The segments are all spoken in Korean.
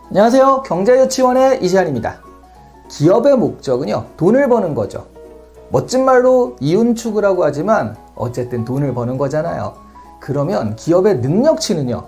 안녕하세요. 경제유치원의 이시안입니다. 기업의 목적은요, 돈을 버는 거죠. 멋진 말로 이윤추구라고 하지만 어쨌든 돈을 버는 거잖아요. 그러면 기업의 능력치는요,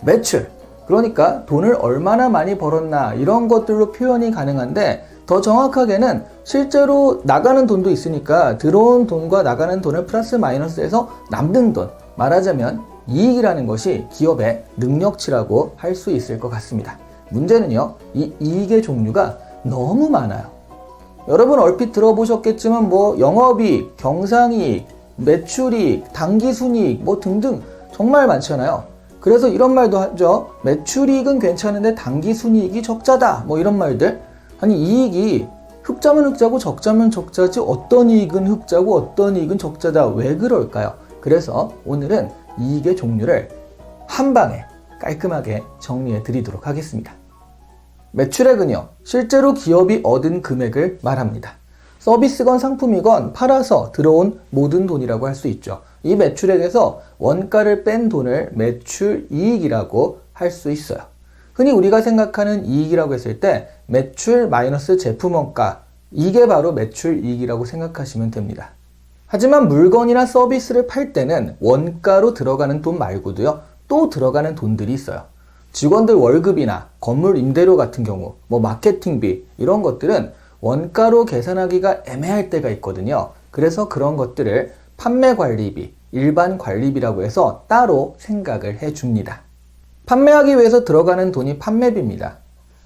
매출, 그러니까 돈을 얼마나 많이 벌었나 이런 것들로 표현이 가능한데, 더 정확하게는 실제로 나가는 돈도 있으니까 들어온 돈과 나가는 돈을 플러스 마이너스해서 남는 돈, 말하자면 이익이라는 것이 기업의 능력치라고 할 수 있을 것 같습니다. 문제는요, 이 이익의 종류가 너무 많아요. 여러분 얼핏 들어보셨겠지만 영업이익, 경상이익, 매출이익, 당기순이익 등등 정말 많잖아요. 그래서 이런 말도 하죠. 매출이익은 괜찮은데 당기순이익이 적자다. 이런 말들. 아니, 이익이 흑자면 흑자고 적자면 적자지 어떤 이익은 흑자고 어떤 이익은 적자다. 왜 그럴까요? 그래서 오늘은 이익의 종류를 한 방에 깔끔하게 정리해 드리도록 하겠습니다. 매출액은요, 실제로 기업이 얻은 금액을 말합니다. 서비스건 상품이건 팔아서 들어온 모든 돈이라고 할 수 있죠. 이 매출액에서 원가를 뺀 돈을 매출이익이라고 할 수 있어요. 흔히 우리가 생각하는 이익이라고 했을 때 매출 마이너스 제품원가, 이게 바로 매출이익이라고 생각하시면 됩니다. 하지만 물건이나 서비스를 팔 때는 원가로 들어가는 돈 말고도요, 또 들어가는 돈들이 있어요. 직원들 월급이나 건물 임대료 같은 경우, 마케팅비 이런 것들은 원가로 계산하기가 애매할 때가 있거든요. 그래서 그런 것들을 판매관리비, 일반관리비라고 해서 따로 생각을 해줍니다. 판매하기 위해서 들어가는 돈이 판매비입니다.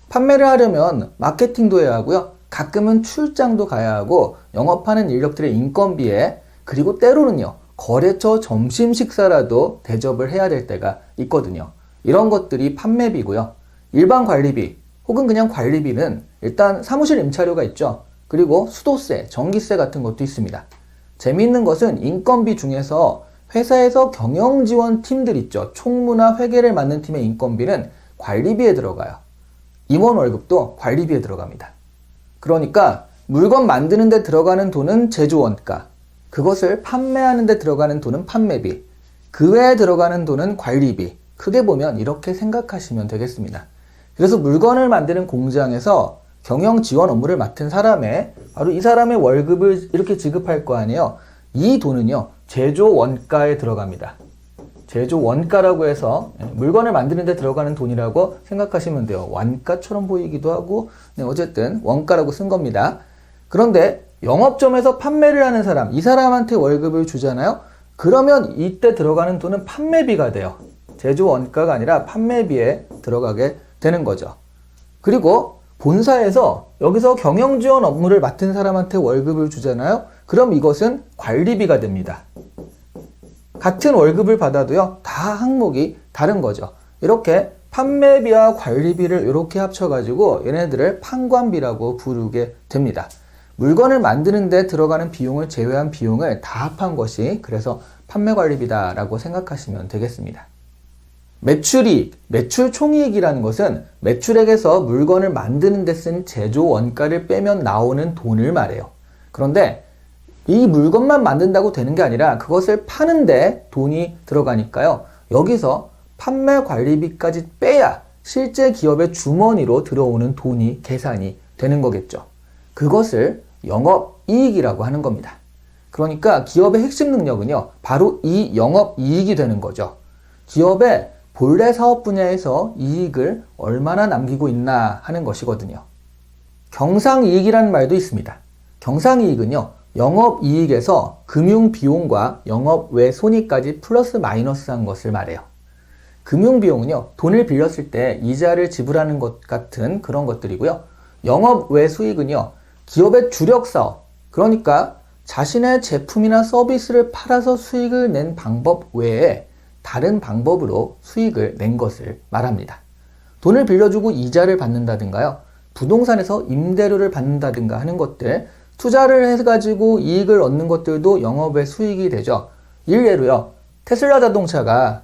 판매를 하려면 마케팅도 해야 하고요. 가끔은 출장도 가야 하고 영업하는 인력들의 인건비에, 그리고 때로는요, 거래처 점심 식사라도 대접을 해야 될 때가 있거든요. 이런 것들이 판매비고요. 일반 관리비 혹은 그냥 관리비는 일단 사무실 임차료가 있죠. 그리고 수도세, 전기세 같은 것도 있습니다. 재미있는 것은 인건비 중에서 회사에서 경영지원 팀들 있죠. 총무나 회계를 맡는 팀의 인건비는 관리비에 들어가요. 임원 월급도 관리비에 들어갑니다. 그러니까 물건 만드는 데 들어가는 돈은 제조원가, 그것을 판매하는 데 들어가는 돈은 판매비, 그 외에 들어가는 돈은 관리비. 크게 보면 이렇게 생각하시면 되겠습니다. 그래서 물건을 만드는 공장에서 경영 지원 업무를 맡은 사람의, 바로 이 사람의 월급을 이렇게 지급할 거 아니에요. 이 돈은요, 제조 원가에 들어갑니다. 제조 원가라고 해서 물건을 만드는 데 들어가는 돈이라고 생각하시면 돼요. 원가처럼 보이기도 하고, 어쨌든 원가라고 쓴 겁니다. 그런데 영업점에서 판매를 하는 사람, 이 사람한테 월급을 주잖아요. 그러면 이때 들어가는 돈은 판매비가 돼요. 제조 원가가 아니라 판매비에 들어가게 되는 거죠. 그리고 본사에서 여기서 경영지원 업무를 맡은 사람한테 월급을 주잖아요. 그럼 이것은 관리비가 됩니다. 같은 월급을 받아도요, 다 항목이 다른 거죠. 이렇게 판매비와 관리비를 이렇게 합쳐가지고 얘네들을 판관비라고 부르게 됩니다. 물건을 만드는 데 들어가는 비용을 제외한 비용을 다 합한 것이 그래서 판매관리비다라고 생각하시면 되겠습니다. 매출이익, 매출 총이익이라는 것은 매출액에서 물건을 만드는 데 쓴 제조 원가를 빼면 나오는 돈을 말해요. 그런데 이 물건만 만든다고 되는 게 아니라 그것을 파는데 돈이 들어가니까요. 여기서 판매 관리비까지 빼야 실제 기업의 주머니로 들어오는 돈이 계산이 되는 거겠죠. 그것을 영업이익이라고 하는 겁니다. 그러니까 기업의 핵심 능력은요, 바로 이 영업이익이 되는 거죠. 기업의 본래 사업 분야에서 이익을 얼마나 남기고 있나 하는 것이거든요. 경상이익이라는 말도 있습니다. 경상이익은요, 영업이익에서 금융비용과 영업외 손익까지 플러스 마이너스한 것을 말해요. 금융비용은요, 돈을 빌렸을 때 이자를 지불하는 것 같은 그런 것들이고요. 영업외 수익은요, 기업의 주력사업, 그러니까 자신의 제품이나 서비스를 팔아서 수익을 낸 방법 외에 다른 방법으로 수익을 낸 것을 말합니다. 돈을 빌려주고 이자를 받는다든가요, 부동산에서 임대료를 받는다든가 하는 것들, 투자를 해가지고 이익을 얻는 것들도 영업의 수익이 되죠. 일례로요, 테슬라 자동차가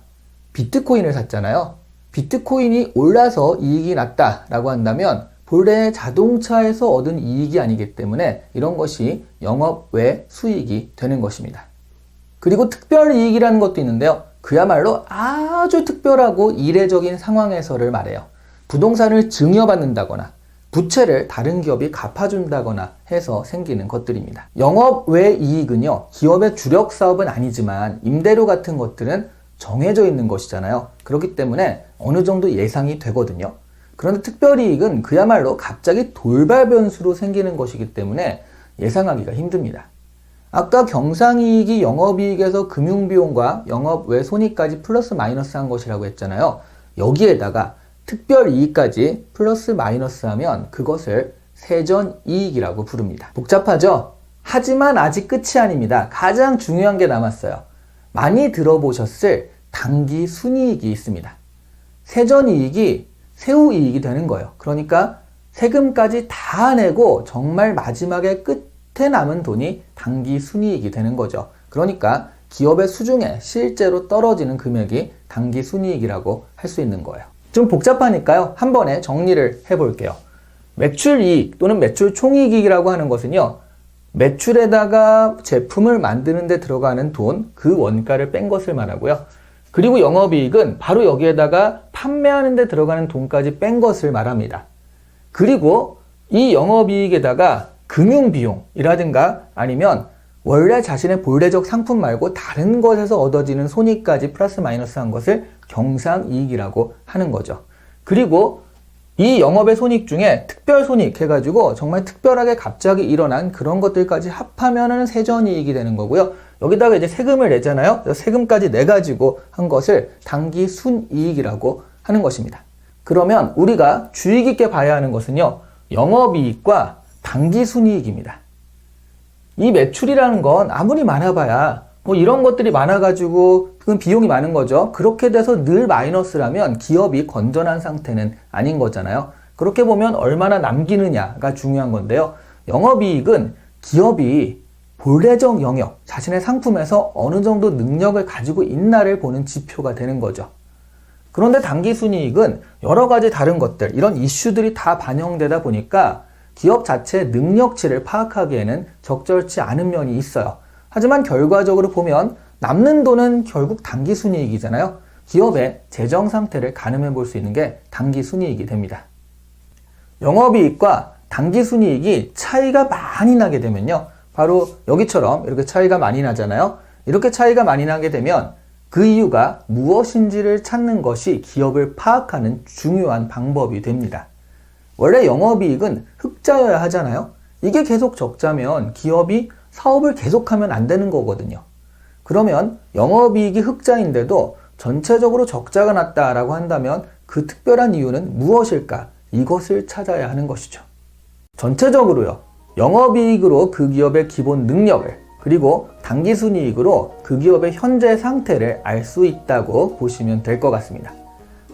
비트코인을 샀잖아요. 비트코인이 올라서 이익이 났다라고 한다면 본래 자동차에서 얻은 이익이 아니기 때문에 이런 것이 영업외 수익이 되는 것입니다. 그리고 특별이익이라는 것도 있는데요. 그야말로 아주 특별하고 이례적인 상황에서를 말해요. 부동산을 증여받는다거나 부채를 다른 기업이 갚아준다거나 해서 생기는 것들입니다. 영업 외 이익은요, 기업의 주력 사업은 아니지만 임대료 같은 것들은 정해져 있는 것이잖아요. 그렇기 때문에 어느 정도 예상이 되거든요. 그런데 특별이익은 그야말로 갑자기 돌발 변수로 생기는 것이기 때문에 예상하기가 힘듭니다. 아까 경상이익이 영업이익에서 금융비용과 영업 외 손익까지 플러스 마이너스 한 것이라고 했잖아요. 여기에다가 특별이익까지 플러스 마이너스 하면 그것을 세전이익이라고 부릅니다. 복잡하죠? 하지만 아직 끝이 아닙니다. 가장 중요한 게 남았어요. 많이 들어보셨을 단기 순이익이 있습니다. 세전이익이 세후이익이 되는 거예요. 그러니까 세금까지 다 내고 정말 마지막에 끝에 남은 돈이 단기 순이익이 되는 거죠. 그러니까 기업의 수중에 실제로 떨어지는 금액이 단기 순이익이라고 할 수 있는 거예요. 좀 복잡하니까요. 한 번에 정리를 해볼게요. 매출이익 또는 매출 총이익이라고 하는 것은요, 매출에다가 제품을 만드는 데 들어가는 돈, 그 원가를 뺀 것을 말하고요. 그리고 영업이익은 바로 여기에다가 판매하는 데 들어가는 돈까지 뺀 것을 말합니다. 그리고 이 영업이익에다가 금융비용이라든가 아니면 원래 자신의 본래적 상품 말고 다른 것에서 얻어지는 손익까지 플러스 마이너스 한 것을 경상이익이라고 하는 거죠. 그리고 이 영업의 손익 중에 특별손익 해가지고 정말 특별하게 갑자기 일어난 그런 것들까지 합하면은 세전이익이 되는 거고요. 여기다가 이제 세금을 내잖아요. 세금까지 내가지고 한 것을 단기 순이익이라고 하는 것입니다. 그러면 우리가 주의 깊게 봐야 하는 것은요, 영업이익과 단기 순이익입니다. 이 매출이라는 건 아무리 많아봐야 뭐 이런 것들이 많아가지고 그건 비용이 많은 거죠. 그렇게 돼서 늘 마이너스라면 기업이 건전한 상태는 아닌 거잖아요. 그렇게 보면 얼마나 남기느냐가 중요한 건데요. 영업이익은 기업이 본래적 영역, 자신의 상품에서 어느 정도 능력을 가지고 있나를 보는 지표가 되는 거죠. 그런데 단기순이익은 여러 가지 다른 것들, 이런 이슈들이 다 반영되다 보니까 기업 자체의 능력치를 파악하기에는 적절치 않은 면이 있어요. 하지만 결과적으로 보면 남는 돈은 결국 단기순이익이잖아요. 기업의 재정 상태를 가늠해 볼 수 있는 게 단기순이익이 됩니다. 영업이익과 단기순이익이 차이가 많이 나게 되면요, 바로 여기처럼 이렇게 차이가 많이 나잖아요. 이렇게 차이가 많이 나게 되면 그 이유가 무엇인지를 찾는 것이 기업을 파악하는 중요한 방법이 됩니다. 원래 영업이익은 흑자여야 하잖아요. 이게 계속 적자면 기업이 사업을 계속하면 안 되는 거거든요. 그러면 영업이익이 흑자인데도 전체적으로 적자가 났다라고 한다면 그 특별한 이유는 무엇일까? 이것을 찾아야 하는 것이죠. 전체적으로요, 영업이익으로 그 기업의 기본 능력을, 그리고 단기순이익으로 그 기업의 현재 상태를 알 수 있다고 보시면 될 것 같습니다.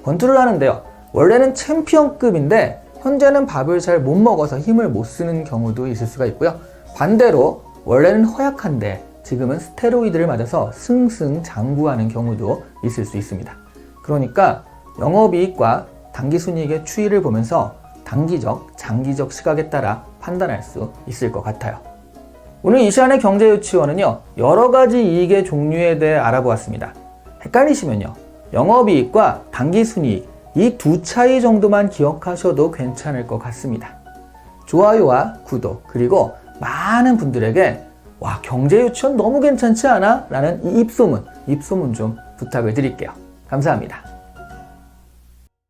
권투를 하는데요, 원래는 챔피언급인데 현재는 밥을 잘 못 먹어서 힘을 못 쓰는 경우도 있을 수가 있고요. 반대로 원래는 허약한데 지금은 스테로이드를 맞아서 승승장구하는 경우도 있을 수 있습니다. 그러니까 영업이익과 단기순이익의 추이를 보면서 단기적, 장기적 시각에 따라 판단할 수 있을 것 같아요. 오늘 이시안의 경제유치원은요, 여러 가지 이익의 종류에 대해 알아보았습니다. 헷갈리시면요, 영업이익과 단기순이익, 이 두 차이 정도만 기억하셔도 괜찮을 것 같습니다. 좋아요와 구독, 그리고 많은 분들에게 와, 경제유치원 너무 괜찮지 않아? 라는 이 입소문 좀 부탁을 드릴게요. 감사합니다.